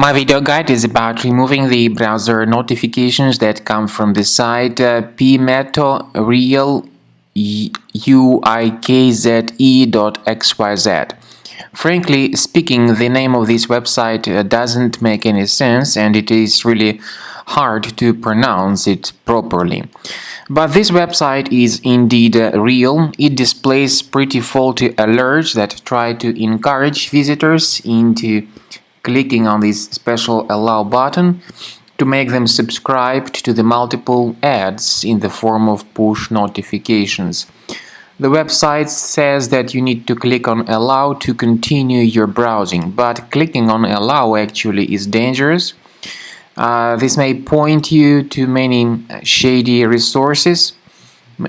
My video guide is about removing the browser notifications that come from the site Pmetorealiukze.xyz. Frankly speaking, the name of this website doesn't make any sense, and it is really hard to pronounce it properly. But this website is indeed real. It displays pretty faulty alerts that try to encourage visitors into clicking on this special allow button to make them subscribe to the multiple ads in the form of push notifications. The website says that you need to click on allow to continue your browsing, but clicking on allow actually is dangerous. This may point you to many shady resources,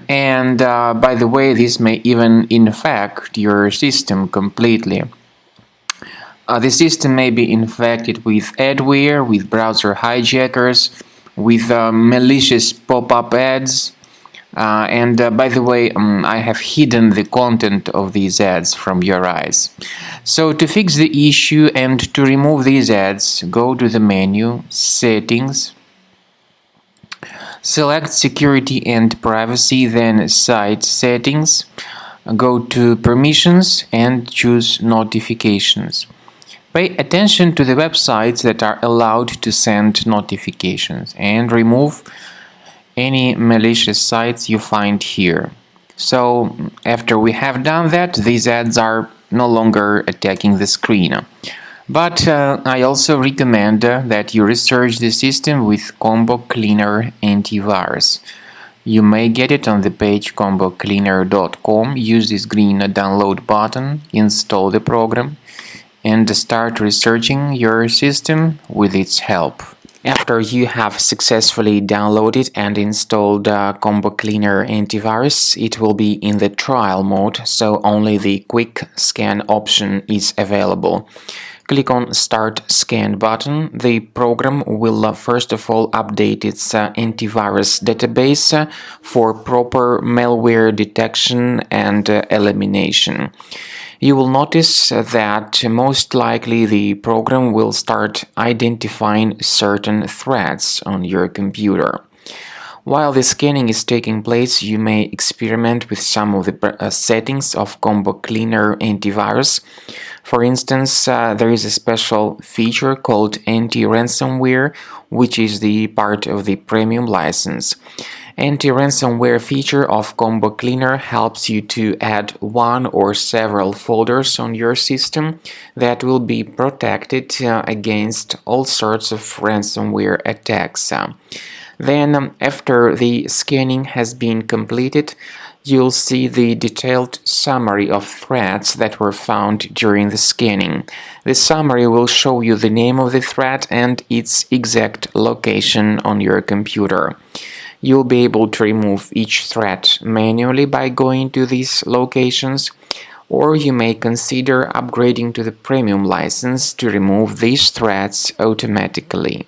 and by the way, this may even infect your system completely. The system may be infected with adware, with browser hijackers, with malicious pop-up ads, and by the way, I have hidden the content of these ads from your eyes. So to fix the issue and to remove these ads, go to the menu, Settings, select Security and Privacy, then Site Settings, go to Permissions and choose Notifications. Pay attention to the websites that are allowed to send notifications and remove any malicious sites you find here. So after we have done that, these ads are no longer attacking the screen. But I also recommend that you research the system with Combo Cleaner Antivirus. You may get it on the page combocleaner.com. Use this green download button, install the program, and start researching your system with its help. After you have successfully downloaded and installed Combo Cleaner Antivirus, it will be in the trial mode, so only the quick scan option is available. Click on Start Scan button. The program will first of all update its antivirus database for proper malware detection and elimination. You will notice that most likely the program will start identifying certain threats on your computer. While the scanning is taking place, you may experiment with some of the settings of Combo Cleaner Antivirus. For instance, there is a special feature called anti-ransomware, which is the part of the premium license. Anti-ransomware feature of Combo Cleaner helps you to add one or several folders on your system that will be protected against all sorts of ransomware attacks. Then, after the scanning has been completed, you'll see the detailed summary of threats that were found during the scanning. The summary will show you the name of the threat and its exact location on your computer. You'll be able to remove each threat manually by going to these locations, or you may consider upgrading to the premium license to remove these threats automatically.